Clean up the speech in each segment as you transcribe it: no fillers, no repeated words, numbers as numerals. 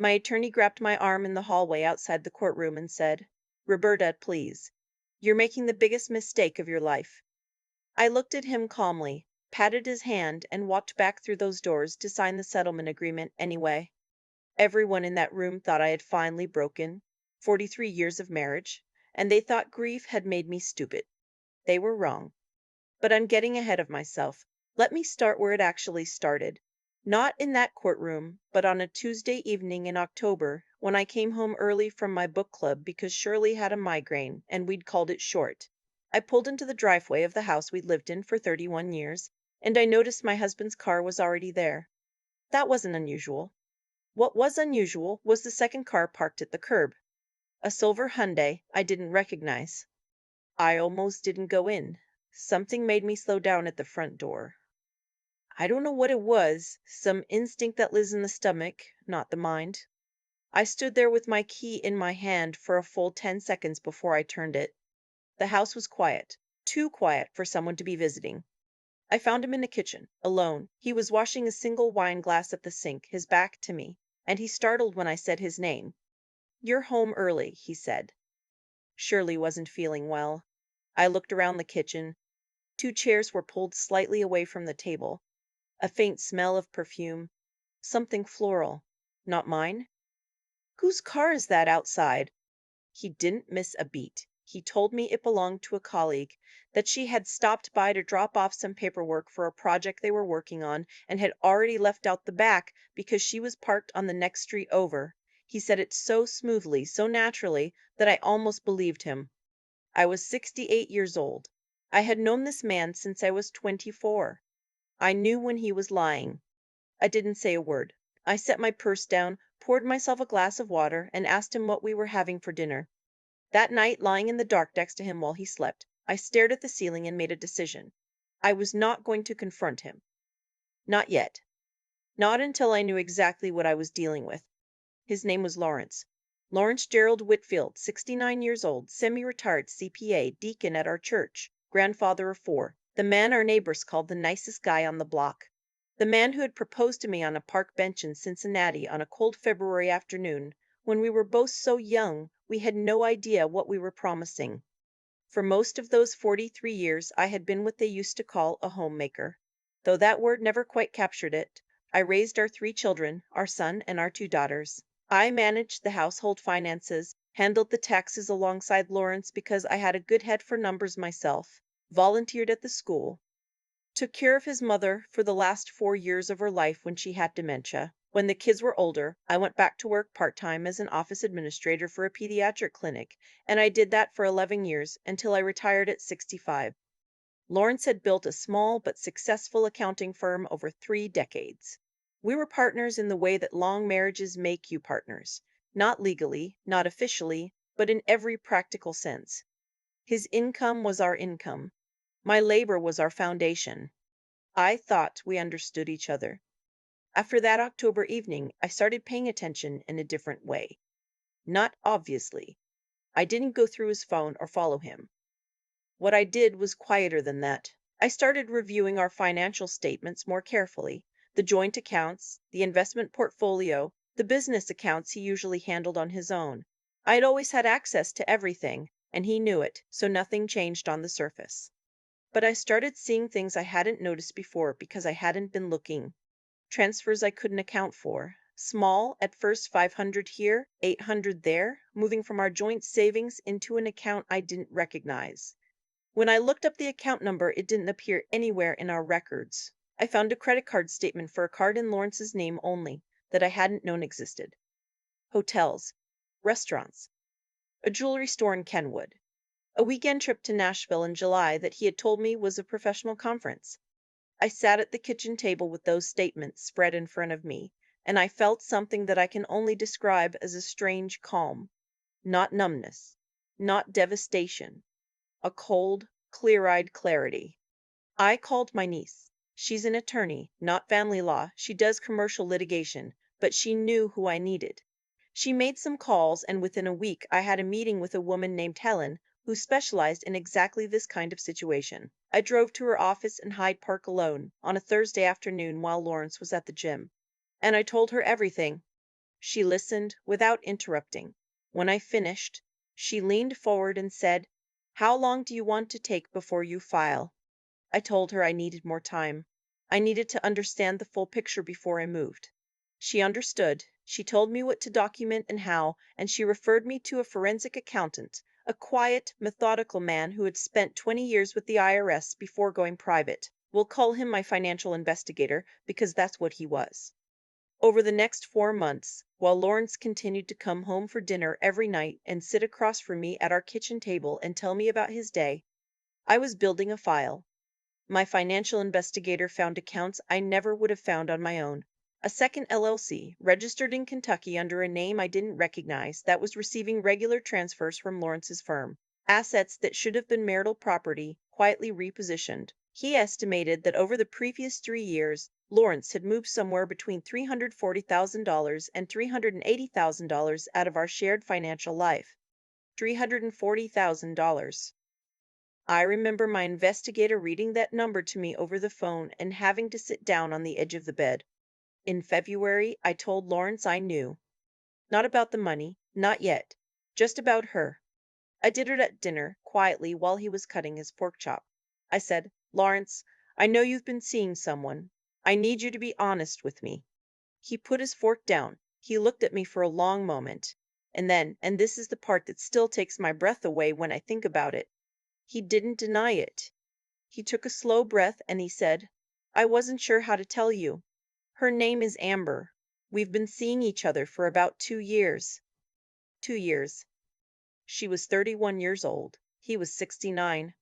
My attorney grabbed my arm in the hallway outside the courtroom and said, "Roberta, please. You're making the biggest mistake of your life." I looked at him calmly, patted his hand, and walked back through those doors to sign the settlement agreement anyway. Everyone in that room thought I had finally broken 43 years of marriage, and they thought grief had made me stupid. They were wrong. But I'm getting ahead of myself. Let me start where it actually started. Not in that courtroom, but on a Tuesday evening in October when I came home early from my book club because Shirley had a migraine and we'd called it short. I pulled into the driveway of the house we'd lived in for 31 years, and I noticed my husband's car was already there. That wasn't unusual. What was unusual was the second car parked at the curb, a silver Hyundai I didn't recognize. I almost didn't go in. Something made me slow down at the front door. I don't know what it was, some instinct that lives in the stomach, not the mind. I stood there with my key in my hand for a full 10 seconds before I turned it. The house was quiet, too quiet for someone to be visiting. I found him in the kitchen, alone. He was washing a single wine glass at the sink, his back to me, and he startled when I said his name. "You're home early," he said. Shirley wasn't feeling well. I looked around the kitchen. Two chairs were pulled slightly away from the table. A faint smell of perfume. Something floral. Not mine? "Whose car is that outside?" He didn't miss a beat. He told me it belonged to a colleague, that she had stopped by to drop off some paperwork for a project they were working on and had already left out the back because she was parked on the next street over. He said it so smoothly, so naturally, that I almost believed him. I was 68 years old. I had known this man since I was 24. I knew when he was lying. I didn't say a word. I set my purse down, poured myself a glass of water, and asked him what we were having for dinner. That night, lying in the dark next to him while he slept, I stared at the ceiling and made a decision. I was not going to confront him. Not yet. Not until I knew exactly what I was dealing with. His name was Lawrence. Lawrence Gerald Whitfield, 69 years old, semi-retired CPA, deacon at our church, grandfather of four, the man our neighbors called the nicest guy on the block. The man who had proposed to me on a park bench in Cincinnati on a cold February afternoon, when we were both so young we had no idea what we were promising. For most of those 43 years I had been what they used to call a homemaker. Though that word never quite captured it, I raised our three children, our son and our two daughters. I managed the household finances, handled the taxes alongside Lawrence because I had a good head for numbers myself, volunteered at the school, took care of his mother for the last 4 years of her life when she had dementia. When the kids were older, I went back to work part-time as an office administrator for a pediatric clinic, and I did that for 11 years until I retired at 65. Lawrence had built a small but successful accounting firm over 3 decades. We were partners in the way that long marriages make you partners, not legally, not officially, but in every practical sense. His income was our income. My labor was our foundation. I thought we understood each other. After that October evening, I started paying attention in a different way. Not obviously. I didn't go through his phone or follow him. What I did was quieter than that. I started reviewing our financial statements more carefully, the joint accounts, the investment portfolio, the business accounts he usually handled on his own. I had always had access to everything, and he knew it, so nothing changed on the surface. But I started seeing things I hadn't noticed before because I hadn't been looking. Transfers I couldn't account for. Small, at first 500 here, 800 there, moving from our joint savings into an account I didn't recognize. When I looked up the account number, it didn't appear anywhere in our records. I found a credit card statement for a card in Lawrence's name only that I hadn't known existed. Hotels, restaurants, a jewelry store in Kenwood, a weekend trip to Nashville in July that he had told me was a professional conference. I sat at the kitchen table with those statements spread in front of me, and I felt something that I can only describe as a strange calm. Not numbness, not devastation, a cold, clear-eyed clarity. I called my niece. She's an attorney, not family law. She does commercial litigation, but she knew who I needed. She made some calls, and within a week I had a meeting with a woman named Helen who specialized in exactly this kind of situation. I drove to her office in Hyde Park alone on a Thursday afternoon while Lawrence was at the gym. And I told her everything. She listened without interrupting. When I finished, she leaned forward and said, "How long do you want to take before you file?" I told her I needed more time. I needed to understand the full picture before I moved. She understood. She told me what to document and how, and she referred me to a forensic accountant, a quiet, methodical man who had spent 20 years with the IRS before going private. We'll call him my financial investigator because that's what he was. Over the next 4 months, while Lawrence continued to come home for dinner every night and sit across from me at our kitchen table and tell me about his day, I was building a file. My financial investigator found accounts I never would have found on my own. A second LLC, registered in Kentucky under a name I didn't recognize, that was receiving regular transfers from Lawrence's firm. Assets that should have been marital property, quietly repositioned. He estimated that over the previous 3 years, Lawrence had moved somewhere between $340,000 and $380,000 out of our shared financial life. $340,000. I remember my investigator reading that number to me over the phone and having to sit down on the edge of the bed. In February, I told Lawrence I knew. Not about the money, not yet. Just about her. I did it at dinner, quietly, while he was cutting his pork chop. I said, "Lawrence, I know you've been seeing someone. I need you to be honest with me." He put his fork down. He looked at me for a long moment. And then, and this is the part that still takes my breath away when I think about it, he didn't deny it. He took a slow breath and he said, "I wasn't sure how to tell you. Her name is Amber. We've been seeing each other for about 2 years." 2 years. She was 31 years old. He was 69.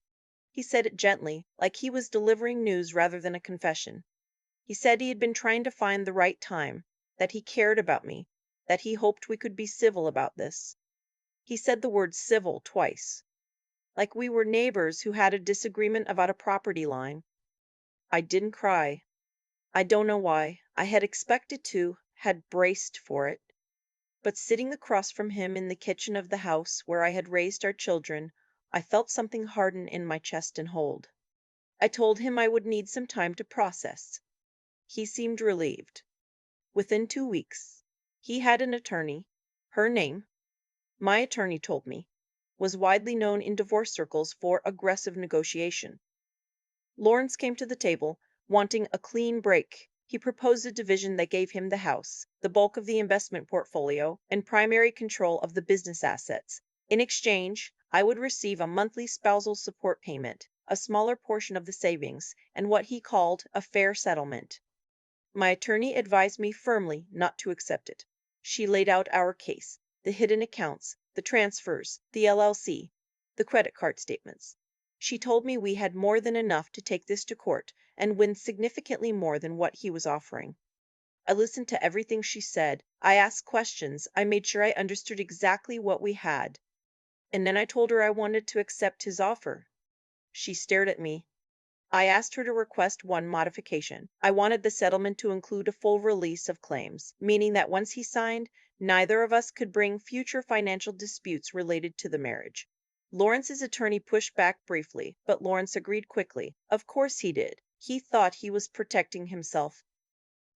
He said it gently, like he was delivering news rather than a confession. He said he had been trying to find the right time, that he cared about me, that he hoped we could be civil about this. He said the word civil twice, like we were neighbors who had a disagreement about a property line. I didn't cry. I don't know why. I had expected to, had braced for it. But sitting across from him in the kitchen of the house where I had raised our children, I felt something harden in my chest and hold. I told him I would need some time to process. He seemed relieved. Within 2 weeks, he had an attorney. Her name, my attorney told me, was widely known in divorce circles for aggressive negotiation. Lawrence came to the table, wanting a clean break. He proposed a division that gave him the house, the bulk of the investment portfolio, and primary control of the business assets. In exchange, I would receive a monthly spousal support payment, a smaller portion of the savings, and what he called a fair settlement. My attorney advised me firmly not to accept it. She laid out our case, the hidden accounts, the transfers, the LLC, the credit card statements. She told me we had more than enough to take this to court and win significantly more than what he was offering. I listened to everything she said. I asked questions. I made sure I understood exactly what we had. And then I told her I wanted to accept his offer. She stared at me. I asked her to request one modification. I wanted the settlement to include a full release of claims, meaning that once he signed, neither of us could bring future financial disputes related to the marriage. Lawrence's attorney pushed back briefly, but Lawrence agreed quickly. Of course he did. He thought he was protecting himself.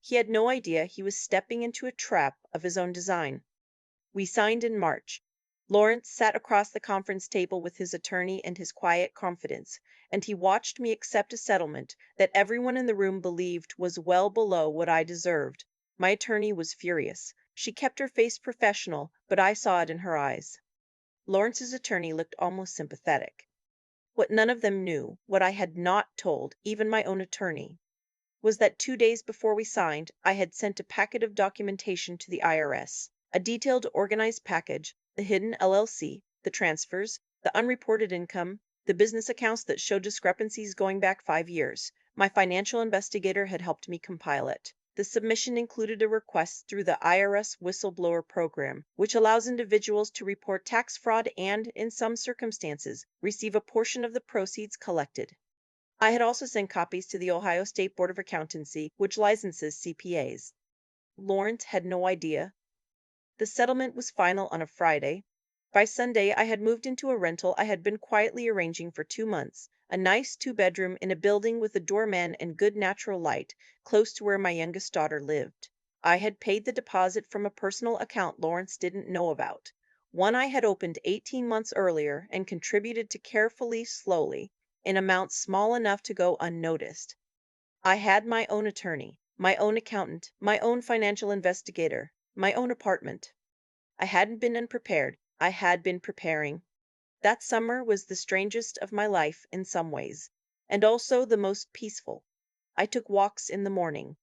He had no idea he was stepping into a trap of his own design. We signed in March. Lawrence sat across the conference table with his attorney and his quiet confidence, and he watched me accept a settlement that everyone in the room believed was well below what I deserved. My attorney was furious. She kept her face professional, but I saw it in her eyes. Lawrence's attorney looked almost sympathetic. What none of them knew, what I had not told even my own attorney, was that 2 days before we signed, I had sent a packet of documentation to the IRS. A detailed, organized package, the hidden LLC, the transfers, the unreported income, the business accounts that showed discrepancies going back 5 years. My financial investigator had helped me compile it. The submission included a request through the IRS whistleblower program, which allows individuals to report tax fraud and, in some circumstances, receive a portion of the proceeds collected. I had also sent copies to the Ohio State Board of Accountancy, which licenses CPAs. Lawrence had no idea. The settlement was final on a Friday. By Sunday, I had moved into a rental I had been quietly arranging for 2 months, a nice 2-bedroom in a building with a doorman and good natural light, close to where my youngest daughter lived. I had paid the deposit from a personal account Lawrence didn't know about, one I had opened 18 months earlier and contributed to carefully, slowly, in amounts small enough to go unnoticed. I had my own attorney, my own accountant, my own financial investigator, my own apartment. I hadn't been unprepared. I had been preparing. That summer was the strangest of my life in some ways, and also the most peaceful. I took walks in the morning.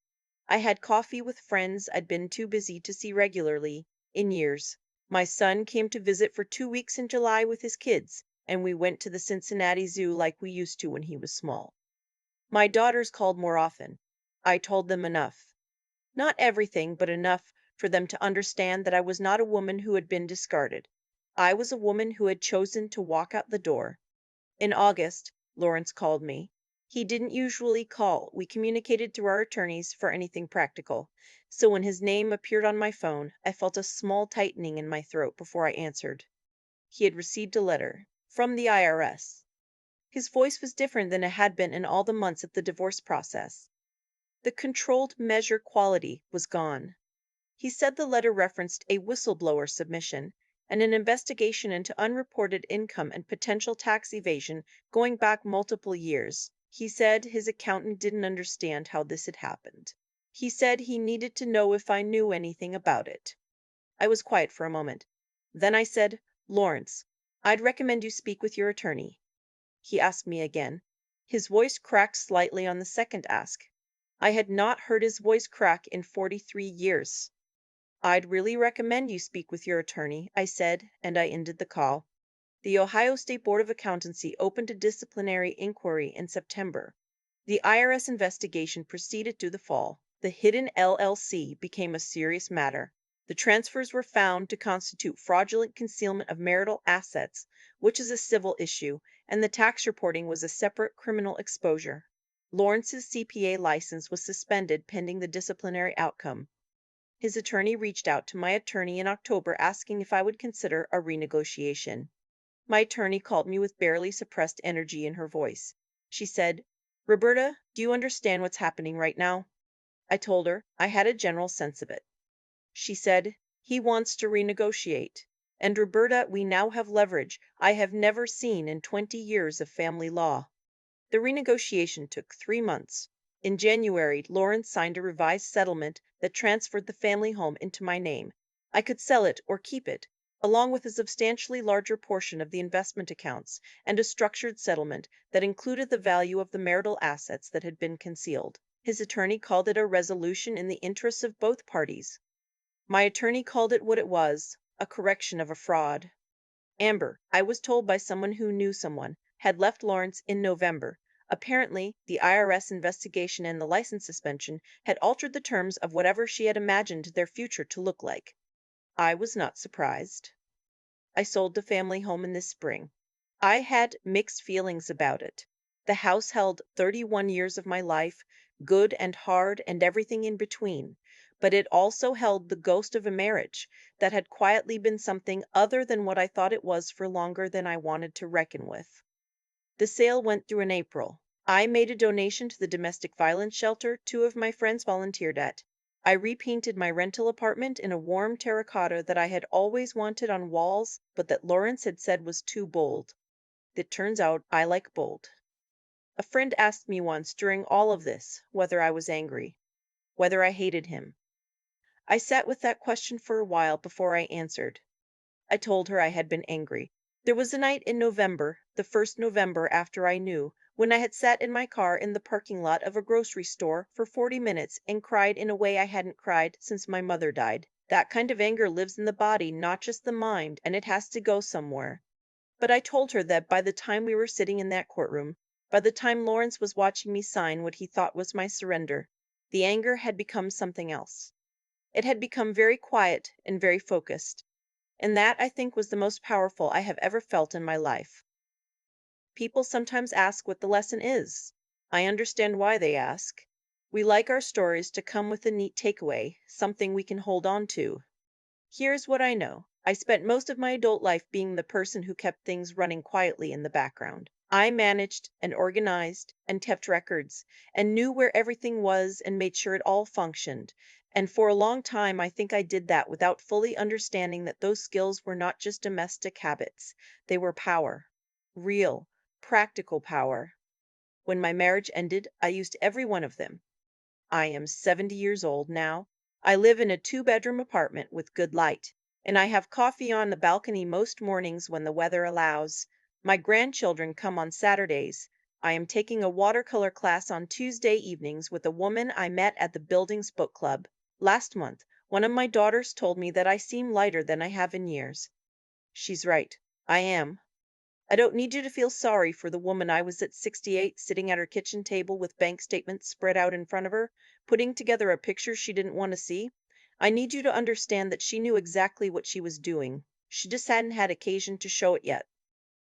I had coffee with friends I'd been too busy to see regularly in years. My son came to visit for 2 weeks in July with his kids, and we went to the Cincinnati Zoo like we used to when he was small. My daughters called more often. I told them enough. Not everything, but enough for them to understand that I was not a woman who had been discarded. I was a woman who had chosen to walk out the door. In August, Lawrence called me. He didn't usually call. We communicated through our attorneys for anything practical. So when his name appeared on my phone, I felt a small tightening in my throat before I answered. He had received a letter from the IRS. His voice was different than it had been in all the months of the divorce process. The controlled measure quality was gone. He said the letter referenced a whistleblower submission and an investigation into unreported income and potential tax evasion going back multiple years. He said his accountant didn't understand how this had happened. He said he needed to know if I knew anything about it. I was quiet for a moment. Then I said, Lawrence, I'd recommend you speak with your attorney. He asked me again. His voice cracked slightly on the second ask. I had not heard his voice crack in 43 years. I'd really recommend you speak with your attorney, I said, and I ended the call. The Ohio State Board of Accountancy opened a disciplinary inquiry in September. The IRS investigation proceeded through the fall. The hidden LLC became a serious matter. The transfers were found to constitute fraudulent concealment of marital assets, which is a civil issue, and the tax reporting was a separate criminal exposure. Lawrence's CPA license was suspended pending the disciplinary outcome. His attorney reached out to my attorney in October asking if I would consider a renegotiation. My attorney called me with barely suppressed energy in her voice. She said, Roberta, do you understand what's happening right now? I told her I had a general sense of it. She said, he wants to renegotiate. And Roberta, we now have leverage I have never seen in 20 years of family law. The renegotiation took 3 months. In January, Lawrence signed a revised settlement that transferred the family home into my name. I could sell it or keep it, along with a substantially larger portion of the investment accounts and a structured settlement that included the value of the marital assets that had been concealed. His attorney called it a resolution in the interests of both parties. My attorney called it what it was, a correction of a fraud. Amber, I was told by someone who knew someone, had left Lawrence in November. Apparently, the IRS investigation and the license suspension had altered the terms of whatever she had imagined their future to look like. I was not surprised. I sold the family home in this spring. I had mixed feelings about it. The house held 31 years of my life, good and hard and everything in between, but it also held the ghost of a marriage that had quietly been something other than what I thought it was for longer than I wanted to reckon with. The sale went through in April. I made a donation to the domestic violence shelter 2 of my friends volunteered at. I repainted my rental apartment in a warm terracotta that I had always wanted on walls, but that Lawrence had said was too bold. It turns out I like bold. A friend asked me once during all of this whether I was angry, whether I hated him. I sat with that question for a while before I answered. I told her I had been angry. There was a night in November, the first November after I knew, when I had sat in my car in the parking lot of a grocery store for 40 minutes and cried in a way I hadn't cried since my mother died. That kind of anger lives in the body, not just the mind, and it has to go somewhere. But I told her that by the time we were sitting in that courtroom, by the time Lawrence was watching me sign what he thought was my surrender, the anger had become something else. It had become very quiet and very focused. And that, I think, was the most powerful I have ever felt in my life. People sometimes ask what the lesson is. I understand why they ask. We like our stories to come with a neat takeaway, something we can hold on to. Here's what I know. I spent most of my adult life being the person who kept things running quietly in the background. I managed and organized and kept records and knew where everything was and made sure it all functioned. And for a long time, I think I did that without fully understanding that those skills were not just domestic habits, they were power. Real, practical power. When my marriage ended, I used every one of them. I am 70 years old now. I live in a two-bedroom apartment with good light, and I have coffee on the balcony most mornings when the weather allows. My grandchildren come on Saturdays. I am taking a watercolor class on Tuesday evenings with a woman I met at the building's book club. Last month, one of my daughters told me that I seem lighter than I have in years. She's right. I am. I don't need you to feel sorry for the woman I was at 68, sitting at her kitchen table with bank statements spread out in front of her, putting together a picture she didn't want to see. I need you to understand that she knew exactly what she was doing. She just hadn't had occasion to show it yet.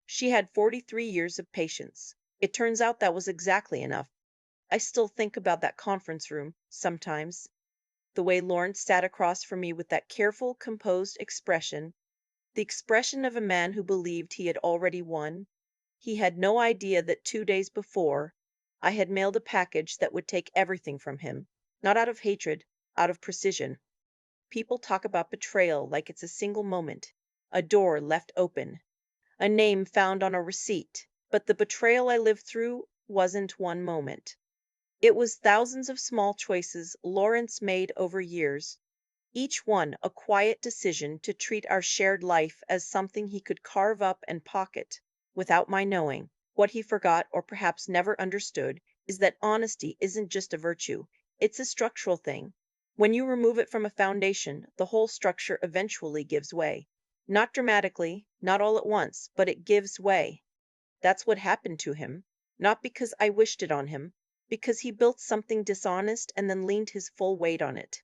She had 43 years of patience. It turns out that was exactly enough. I still think about that conference room, sometimes. The way Lawrence sat across from me with that careful, composed expression, the expression of a man who believed he had already won. He had no idea that 2 days before, I had mailed a package that would take everything from him, not out of hatred, out of precision. People talk about betrayal like it's a single moment, a door left open, a name found on a receipt. But the betrayal I lived through wasn't one moment. It was thousands of small choices Lawrence made over years, each one a quiet decision to treat our shared life as something he could carve up and pocket without my knowing. What he forgot, or perhaps never understood, is that honesty isn't just a virtue, it's a structural thing. When you remove it from a foundation, the whole structure eventually gives way. Not dramatically, not all at once, but it gives way. That's what happened to him. Not because I wished it on him, because he built something dishonest and then leaned his full weight on it.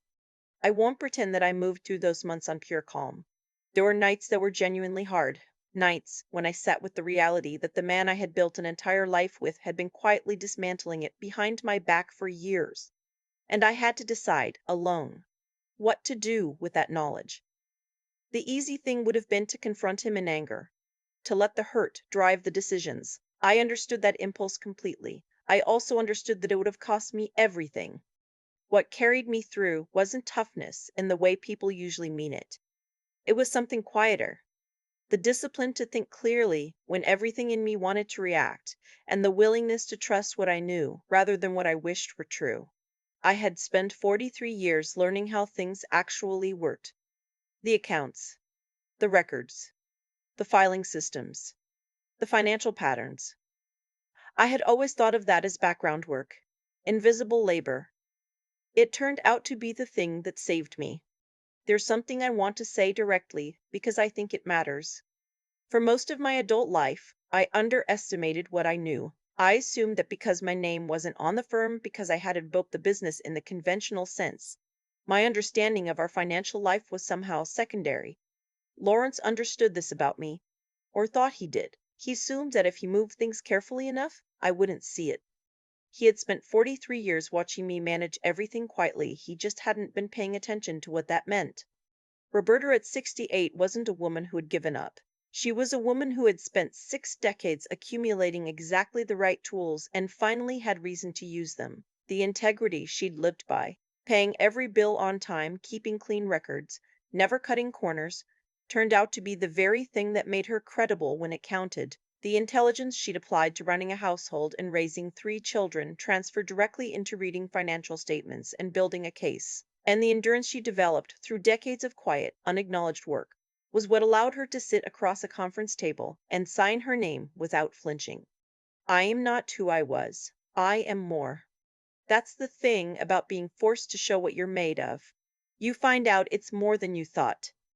I won't pretend that I moved through those months on pure calm. There were nights that were genuinely hard, nights when I sat with the reality that the man I had built an entire life with had been quietly dismantling it behind my back for years. And I had to decide, alone, what to do with that knowledge. The easy thing would have been to confront him in anger, to let the hurt drive the decisions. I understood that impulse completely. I also understood that it would have cost me everything. What carried me through wasn't toughness in the way people usually mean it. It was something quieter. The discipline to think clearly when everything in me wanted to react, and the willingness to trust what I knew rather than what I wished were true. I had spent 43 years learning how things actually worked. The accounts, the records, the filing systems, the financial patterns. I had always thought of that as background work, invisible labor. It turned out to be the thing that saved me. There's something I want to say directly because I think it matters. For most of my adult life, I underestimated what I knew. I assumed that because my name wasn't on the firm because I hadn't built the business in the conventional sense, my understanding of our financial life was somehow secondary. Lawrence understood this about me, or thought he did. He assumed that if he moved things carefully enough, I wouldn't see it. He had spent 43 years watching me manage everything quietly. He just hadn't been paying attention to what that meant. Roberta at 68 wasn't a woman who had given up. She was a woman who had spent 6 decades accumulating exactly the right tools and finally had reason to use them. The integrity she'd lived by, paying every bill on time, keeping clean records, never cutting corners, turned out to be the very thing that made her credible when it counted. The intelligence she'd applied to running a household and raising 3 children transferred directly into reading financial statements and building a case. And the endurance she developed through decades of quiet, unacknowledged work was what allowed her to sit across a conference table and sign her name without flinching. I am not who I was. I am more. That's the thing about being forced to show what you're made of. You find out it's more than you thought.